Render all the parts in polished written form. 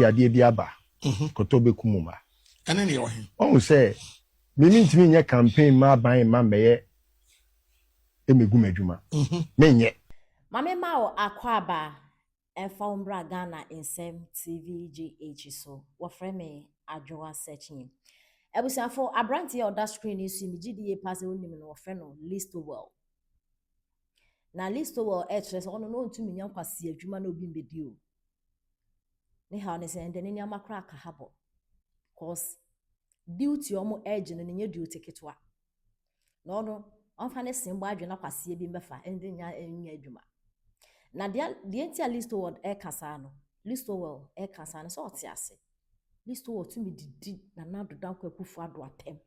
ade bi aba kotobe kumuma ene ne yohin on say me ntimi nya campaign ma ban ma meye emegu madwuma me nye mame ma o akwaba emfa umbra Ghana insem TVGH so wo frɛ me adwoa searching ebusiafo abranti on that screen is mi gidi pass onim no wo frɛ no Listowell na Listowell etres ono no ntumi nya kwase adwuma na obi mbedi o ne ha ne se ende ne nyama kra aka habo cause duty omo edge no nye duty ketwa no no onfa ne simbo adwena kwase bi mbefa ende nya adwuma na de enti Listowell kasa no Listowell kasa no so otiase Listowell tumi didi na nado danko akufu ado atem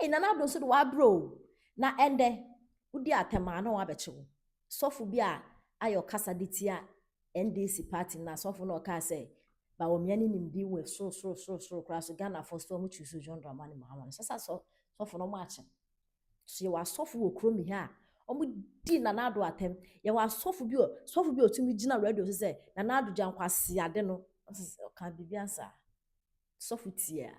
na nado so do wa bro na ende udi atema na wa bechewo sofu bi a ayo kasa ditia NDC party na sofu no ka say ba wo miani nimdi we so cross Ghana for storm choose John Dramani Mahama sasa sofu no mache so ye wa sofu wo kromi ha omu di na nado atem ye wa sofu bi otumi gina radio so say na nado jankwase ade no ka bibiansa sofu tia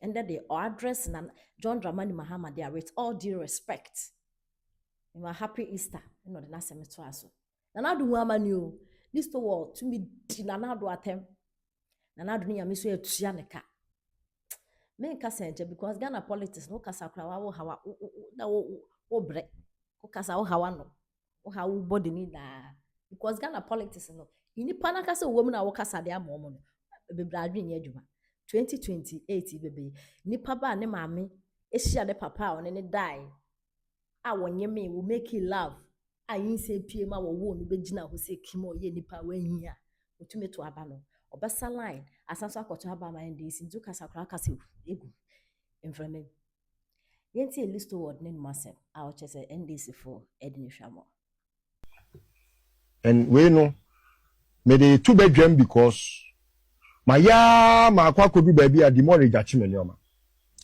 and that they address na John Dramani Mahama they are with all due respect you are happy Easter you know the na semeto aso na nado hu amani o Listowell to me di na nado atem na nado ni yame so etua ne ka me nka senje because Ghana politics no kasa kra wa hawa na wo bre ko kasa wo hawa no wo hawo body ni na because Ghana politics no ini pana kasa wo mu na wo kasa de amom no bebra adwen adwuma 2028 bebe nipa ba ne maame ehia de papa one ne die a wonye me will make you love ayin se pie ma wo no begina ho se kimo ye nipa wanhia otumi to aba no obesa line asanso akoto aba ma NDC ndu kasa kra kasa egu enframe yenti Listowell ne masem a o chese NDC for edini hwamo and we know me dey two bedroom because ma akwa kodu ba bi a demorage achimeni oma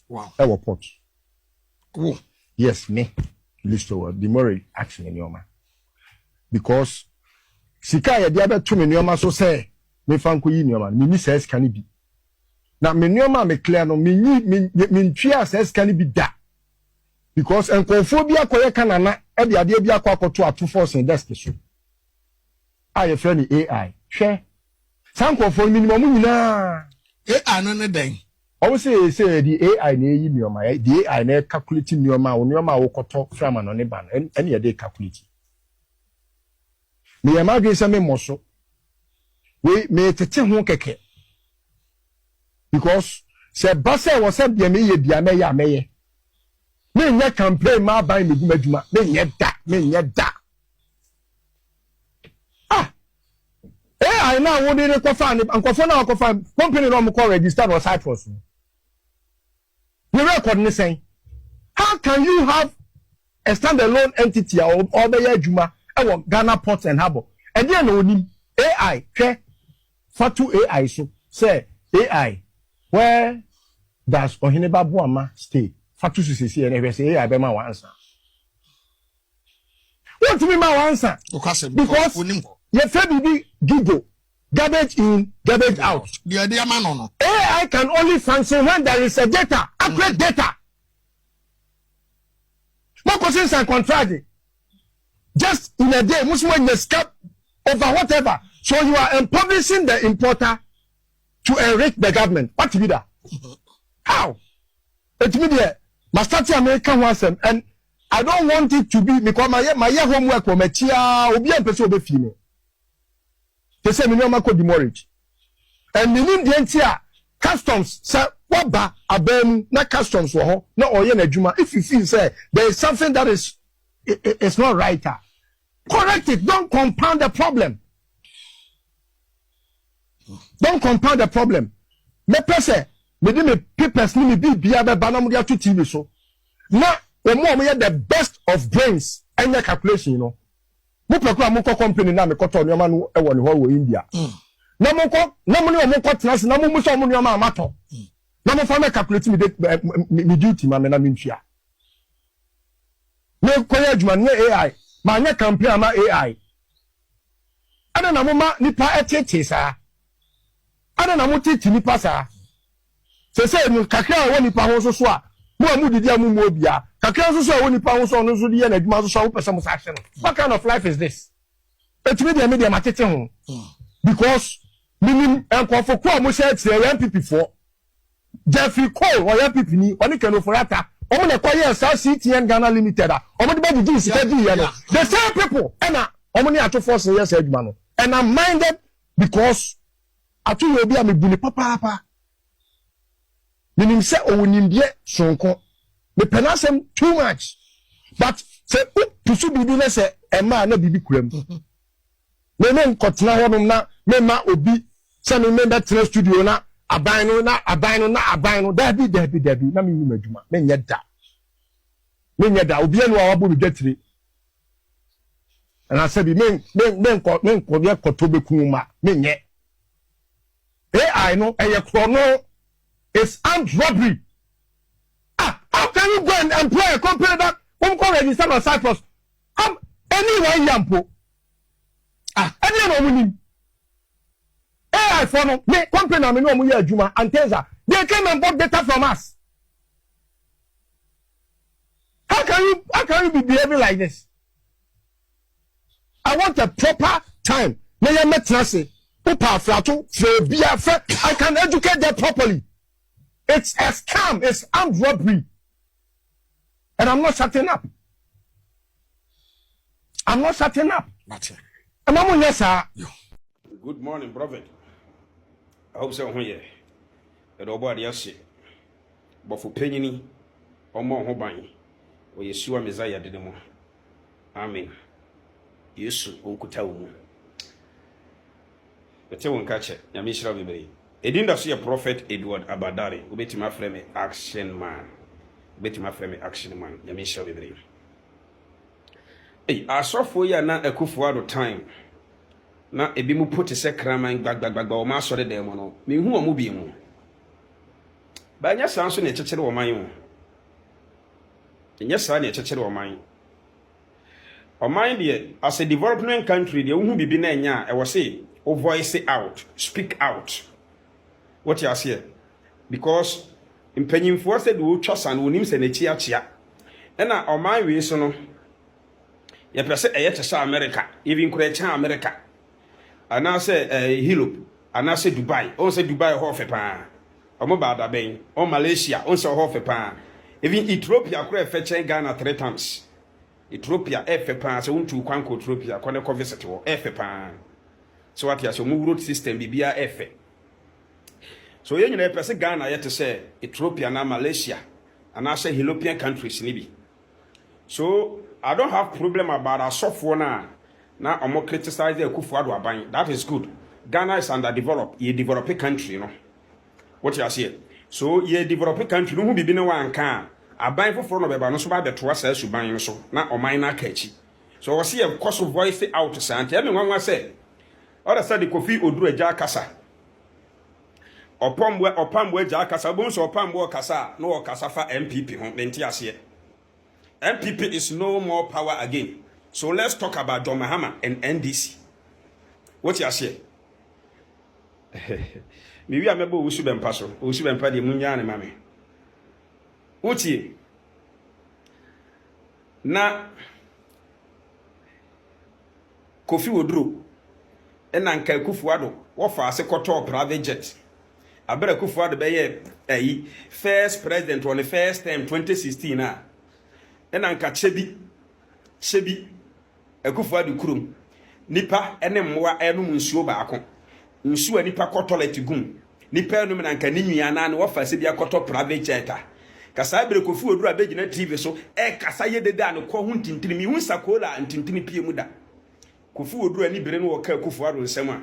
wow e wo port oh yes me Listowell demorage achimeni oma because sika ye dia beto me nioma so say me fanko yi nioma me ni say sika ni bi na me nioma me clear no me ntwia say sika ni bi da because enkofo bi akoye kanana e de ade bi akoto ato force desk so aye friend AI hwe sankofo minimum nyina AI no ne den owo say the AI na yi nioma the AI na calculate nioma wo koto frama no ne ba no ene ye dey calculate me yama say me moso we me tete ho keke because se base wo se bia me ye bia me ya meye me nya campaign ma ban me gu madwuma me nya da I now won't even confirm company no more registered or Cyprus. You record me saying, how can you have a standalone entity or the Juma or Ghana Ports and Harbor? And then only AI, Fatu AI, so say AI, where does Ohineba Buama stay? Fatu Sisi and every say AI be my answer. What to be my answer? Because you say Gigo, garbage in, garbage out. The idea man no. AI can only function when there is a data, accurate data. What questions are contradictory? Just in a day, most when you scalp over whatever. So you are publishing the importer to enrich the government. What to be that? How? It means that my start American wants them, and I don't want it to be because my homework or my chia will be a person of female. They say me no ma code demorage. And minim de entia customs say what ba abem na customs wo ho na oye na adwuma if you feel say there is something that is it's not right. Correct it, don't compound the problem. Don't compound the problem. Me pese me di me papers ni me bibia be ba na mo dia to TV so. Na omo the best of brains and the calculation, you know. Mo pekura mo company na me koto nyoma no e wo ne ho wo India. Na mo ne mo tena se na mo so mo nyoma amato. Na mo fa me calculate me duty ma me na me ntwia. Me koya adwuma ne AI, ma nya campaign ma AI. Ana na mo ma nipa etete sa. ana na muti tini pasa se no kakra wo nipa ho so a mo amu didi amu mo bia kakra so a wo nipa ho so no so di na adwuma so wo pesa mo sa hye no what kind of life is this etimi de media matete ho because minim enkofo ko mo share tie MPP for Jeffrey Cole or MPP ni oni kano forata omo na kwaye CTN Ghana Limited omo de babu ji sika di here no the same people na omo ni ato force yes adwuma no and I'm minded because atu yo bi am buni papa minim se owunimdie sonko me penasem too much but se pusu bibi na se ema na bibi kuram me nkotena honum na me ma obi se me member tra studio na aban no dabi na me nim adwuma me nyeda obi anu awabo bi gatire and I said men ko koto bekuma me nye AI no eye krono is armed robbery. How can you go and employ a company that won't call register on Cyprus? Anyone yampo. Anyone winning. AI for no me company na me no mu ya juma and Teza. They came and bought data from us. How can you be behaving like this? I want a proper time. Me ya metrase. Upa flato bia fe I can educate them properly. It's a scam, it's armed robbery. And I'm not shutting up. I'm not shutting up. Good morning, Prophet. I hope so. Here, the Oba Yasi, but for Penny or more Hobany, or Yeshua Messiah did more. Amen. Yes, Uncle Tau. But you won't catch it. Yamishra Bibi. A didn't see a Prophet Edward Abadari, who bet my friend action man. Bet my friend action man. Yamishra Bibi. Hey, I saw for you now a kufuado time. Na ebi mu put se kraman gbagbagba o ma sore dem no me hu o mu bi mu ba nya san so na chechere o man hu nya san na chechere o man de as a development country de hu bibi na nya e wo say o voice out, speak out. What you say? Because impanyimfo said wo twasan wonim se na chi achia e na o man we so no ye pese e ye tese America even kura cha America. And I say Hilop, and I say Dubai. On say Dubai half a pan. Omo bada ben. On Malaysia, on say half a pan. Even Ethiopia could fetch Ghana 3 times. Ethiopia F a pan, so to Kwanko Ethiopia, Koneko visit F a pan. So what you so move road system BBA F. So you know, person Ghana yet to say Ethiopia na Malaysia, and I say European countries nibi. So I don't have problem about our software now. Now I'm more criticize the Kufuado Aban. That is good. Ghana is underdeveloped. Ye developing country, you know. What you are saying? So ye developing country. No who be no one can. Aban for front of a banner so bad that was says to buy so. Now or mine are catchy. So I see a cost of voice out to Santa. Tell me one was said. Other said the coffee or do a jackassa. Or palm where jackassa bones or palm war cassa. No cassafa MPP. Mentias MPP is no more power again. So let's talk about John Mahama and NDC. What you say? Maybe I'm able to be paso. We should be the Munyani Mammy. What ye? Na Kofi Wodru and Uncle Kufuado. What for a second private jet? I better Kufuado be first president on the first time 2016. And Uncle Chebi. Ekufuado kurum nipa ene mwa enum nsuo baako nsuo nipa ko toilet gum nipa enum na nka ninua na ne wo fa se bia koto private jet kasa bere kofi oduru abegina TV so kasa yedede an ko hu ntintini mi hu sakola ntintini pie mu da kofi oduru ani bere no wo ka Kufuado nsem a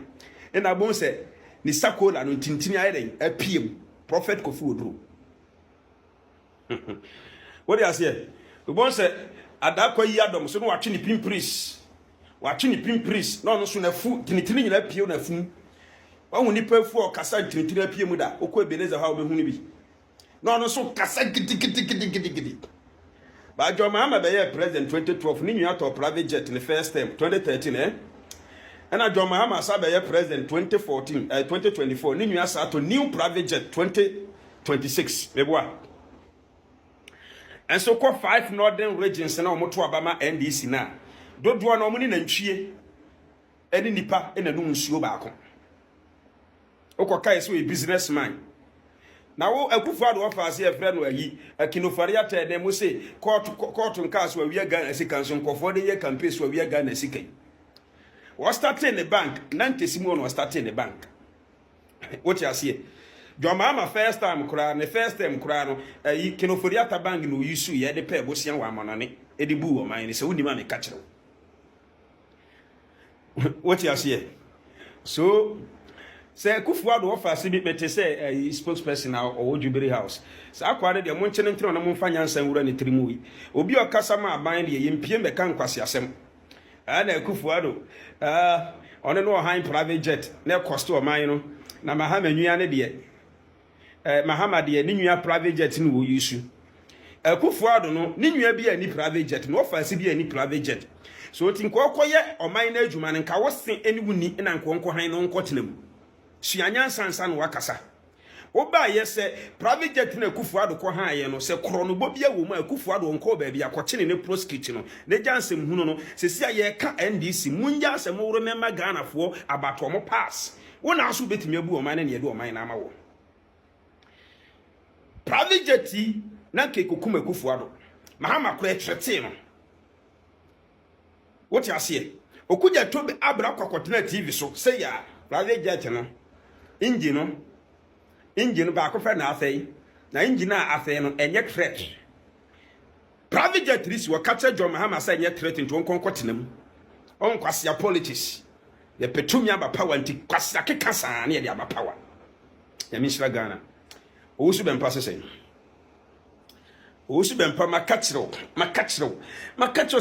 ena bon se ni sakola no ntintini ayeden apie mu prophet kofi oduru what do you say we bon se adakwa yi adom so no watwe ni pimpris no so na fu tinitini nyina pie na fu wahu nipa fu o kasa tinitini pie mu da okọ Ebeneza ha obehu ni bi no so kasa gidi ba John Mahama be ye president 2012 ni nwa to private jet in the first time 2013 ɛna John Mahama Saba yɛ president 2024 ne nua sa to new private jet 2026 meboa and so called 5 northern regions na omo to abama NDC na dodoɔ na omo ni nantwie ɛne nipa ɛna no nsuo baako okoka yeso a businessman na wo Akufo-Addo offer say friend no ayi akinofare ata dem mo say court nka so awia Ghana sika so nkofo de ye campaign so awia Ghana sika was starting the bank nantesimo no starting the bank what you see John Mahama first time kura no ayi kinofare ata bank no yisu ye de pay bosian wa amonone e de bu o man ni se woni ma me ka kire what you see so say Akufo-Addo offer say bete say spokesperson na o Jubilee House say akwade de mo nkyene ntino na mo mfa nyansan wura ne trimu yi obi okasa ma aban de yempie meka nkwase asem na Akufo-Addo ono no han private jet na cost o man no na Mahama nwia ne de Mahama de ne nwia private jet no wo yisu Akufo-Addo no ne nwia bi ani private jet no offer say bi ani private jet so tinkokoye o man na adwuma ne nka wo sen eni wuni na nkonko han no nkotenam suanya sansan wakasa oba yese private jet na Akufo-Addo ko han ye no se kro no bobia wo mu Akufo-Addo onko ba bia kwakye ne prosecute no ne jansem hunu no se sia ye ka NDC munya asem wo remember Ghana fo abato mo pass wona aso betimi abu o man ne ye de o man na ama wo private jet na ke kokum Akufo-Addo Mahama kro etrete no what you see okuja to be abra kwakotena TV so say ya private jet no engine ba ko fa na afei na engine a afei no enye threat private jet risi wo capture John Mahama say enye threat nto onkonkotenam on kwasia politics the petumia ba power nti kwasia keka san na ye aba power ya misra Ghana osu bempa sese osu bempa makachiro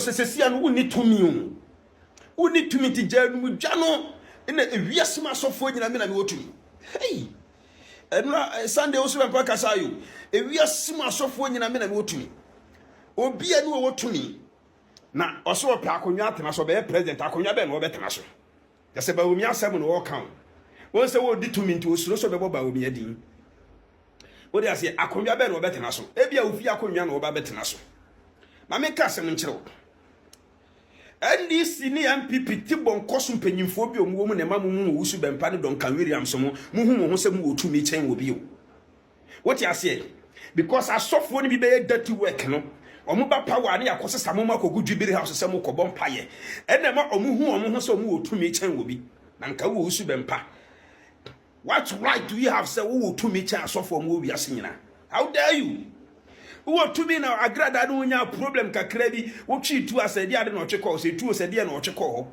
sese no woni tumi ti janu mu dwano ina ewiase masofo nyina me na me wotumi hey enra Sunday osu bempa kasayo ewiase masofo nyina me na me wotumi obi anu wotumi na oso opa akonwa atena so be president akonwa be no obetena so yase ba omi asem no wo kan won se wo di tumi nti osuro so be bo ba omi adin odi ase akonwa be no obetena so ebia ofi akonwa no oba betena so ma me ka asem nkyerɛ NDC ni MPP tibon kosu mpanyimfo bi omuwo mu ne mamu wusu bempa ne Duncan Williams mo ho se mu otumi chen wo bi o what you say because asofo ni bi be dirty work no omu ba power ne yakose samoma kogu Jubilee House se mu kobon paye ene ma omu ho se mu otumi chen wo bi na nka wo wusu bempa what right do you have say wo otumi chen asofo mu obi ase nyina how dare you wo tumi na agrada no nya problem kakra bi wo twi tu asedi ade no twekọ se tu asedi na twekọ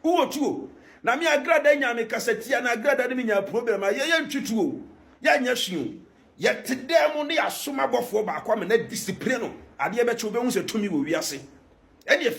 wo tu na me agrada nya me kasetia na agrada ne nya problem a ye ntwitu o ya nya hwiu ye tedem ne asoma bofo ba kwa me na discipline no ade be che obehu se tumi wo wiase ene